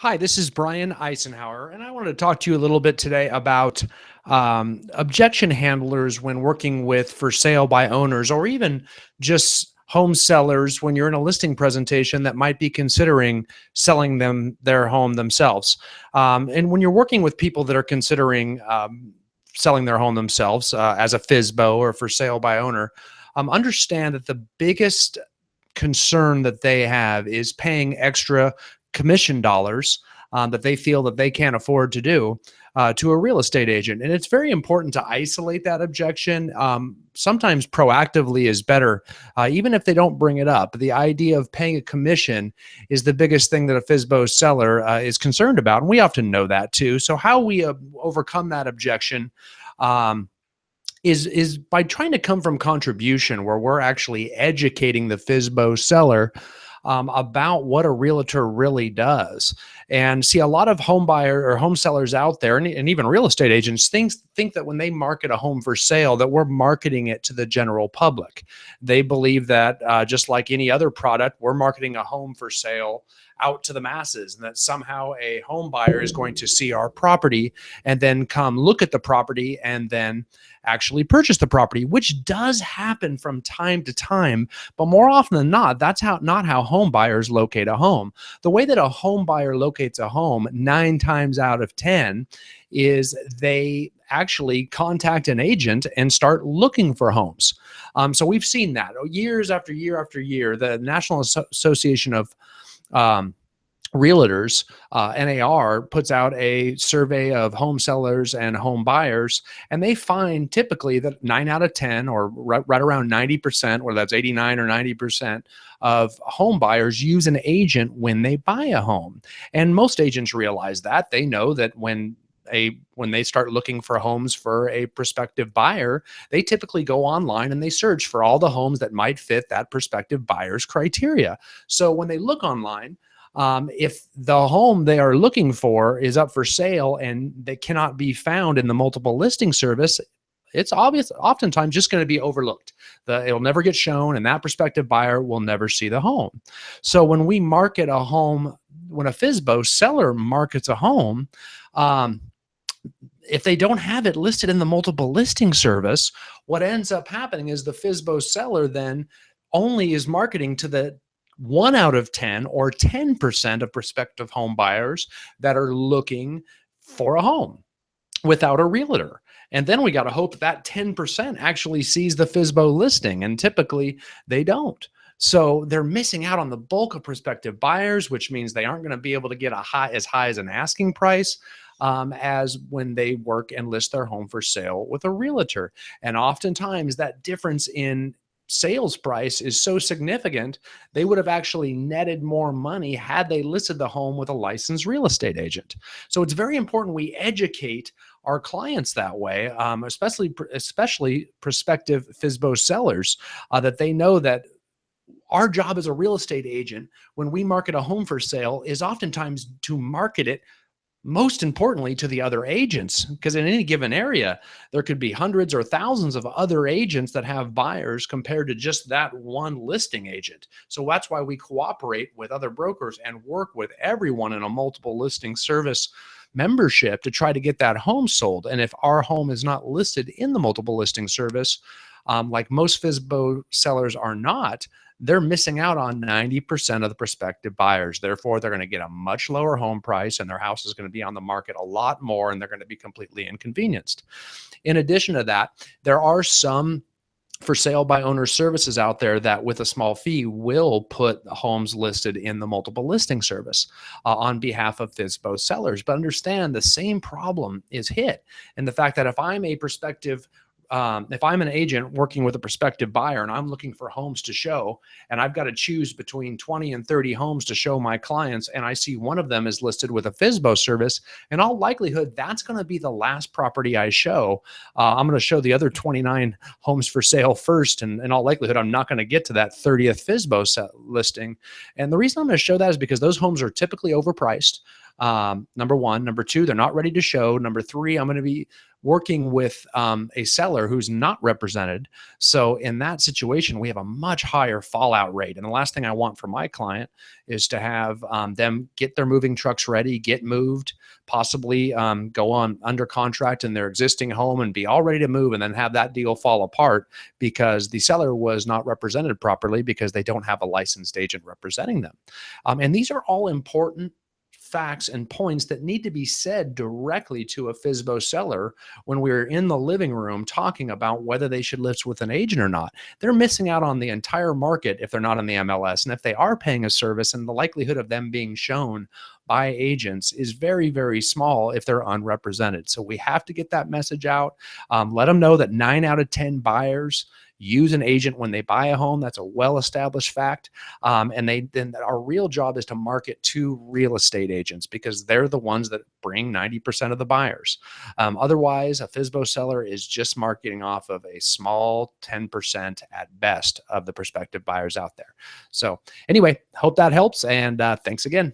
Hi, this is Brian Icenhower, and I wanted to talk to you a little bit today about objection handlers when working with for sale by owners, or even just home sellers when you're in a listing presentation that might be considering selling them their home themselves. And when you're working with people that are considering selling their home themselves as a FSBO or for sale by owner, understand that the biggest concern that they have is paying extra commission dollars that they feel that they can't afford to do to a real estate agent. And it's very important to isolate that objection. Sometimes proactively is better, even if they don't bring it up. The idea of paying a commission is the biggest thing that a FSBO seller is concerned about. And we often know that too. So how we overcome that objection is by trying to come from contribution, where we're actually educating the FSBO seller about what a realtor really does. And see, a lot of home buyer or home sellers out there, and even real estate agents, think that when they market a home for sale, that we're marketing it to the general public. They believe that just like any other product, we're marketing a home for sale out to the masses, and that somehow a home buyer is going to see our property and then come look at the property and then actually purchase the property, which does happen from time to time. But more often than not, that's not how home buyers locate a home. The way that a home buyer locates a home 9 times out of 10 is they actually contact an agent and start looking for homes. So we've seen that years after year after year. The National Association of Realtors, NAR, puts out a survey of home sellers and home buyers, and they find typically that 9 out of 10, or right around 90%, whether that's 89 or 90% of home buyers use an agent when they buy a home. And most agents realize that. They know that when they start looking for homes for a prospective buyer, they typically go online and they search for all the homes that might fit that prospective buyer's criteria. So when they look online, if the home they are looking for is up for sale and they cannot be found in the multiple listing service, it's oftentimes just going to be overlooked. It'll never get shown, and that prospective buyer will never see the home. So when we market a home, when a FSBO seller markets a home, if they don't have it listed in the multiple listing service, what ends up happening is the FSBO seller then only is marketing to the 1 out of 10 or 10% of prospective home buyers that are looking for a home without a realtor. And then we got to hope that 10% actually sees the FSBO listing, and typically they don't. So they're missing out on the bulk of prospective buyers, which means they aren't going to be able to get as high as an asking price as when they work and list their home for sale with a realtor. And oftentimes that difference in sales price is so significant, they would have actually netted more money had they listed the home with a licensed real estate agent. So it's very important we educate our clients that way, especially prospective FSBO sellers, that they know that our job as a real estate agent, when we market a home for sale, is oftentimes to market it most importantly to the other agents, because in any given area, there could be hundreds or thousands of other agents that have buyers compared to just that one listing agent. So that's why we cooperate with other brokers and work with everyone in a multiple listing service membership to try to get that home sold. And if our home is not listed in the multiple listing service, like most FSBO sellers are not, they're missing out on 90% of the prospective buyers. Therefore, they're going to get a much lower home price, and their house is going to be on the market a lot more, and they're going to be completely inconvenienced. In addition to that, there are some for sale by owner services out there that with a small fee will put homes listed in the multiple listing service on behalf of FSBO sellers. But understand the same problem is hit. And the fact that if I'm an agent working with a prospective buyer and I'm looking for homes to show, and I've got to choose between 20 and 30 homes to show my clients, and I see one of them is listed with a FSBO service, in all likelihood, that's going to be the last property I show. I'm going to show the other 29 homes for sale first, and in all likelihood, I'm not going to get to that 30th FSBO listing. And the reason I'm going to show that is because those homes are typically overpriced. Number one. Number two, they're not ready to show. Number three, I'm going to be working with a seller who's not represented. So in that situation, we have a much higher fallout rate. And the last thing I want for my client is to have them get their moving trucks ready, get moved, possibly go on under contract in their existing home and be all ready to move, and then have that deal fall apart because the seller was not represented properly because they don't have a licensed agent representing them. And these are all important facts and points that need to be said directly to a FSBO seller when we're in the living room talking about whether they should list with an agent or not. They're missing out on the entire market if they're not in the MLS. And if they are paying a service, and the likelihood of them being shown by agents is very, very small if they're unrepresented. So we have to get that message out. Let them know that 9 out of 10 buyers use an agent when they buy a home. That's a well-established fact. And then our real job is to market to real estate agents because they're the ones that bring 90% of the buyers. Otherwise, a FSBO seller is just marketing off of a small 10% at best of the prospective buyers out there. So anyway, hope that helps. And thanks again.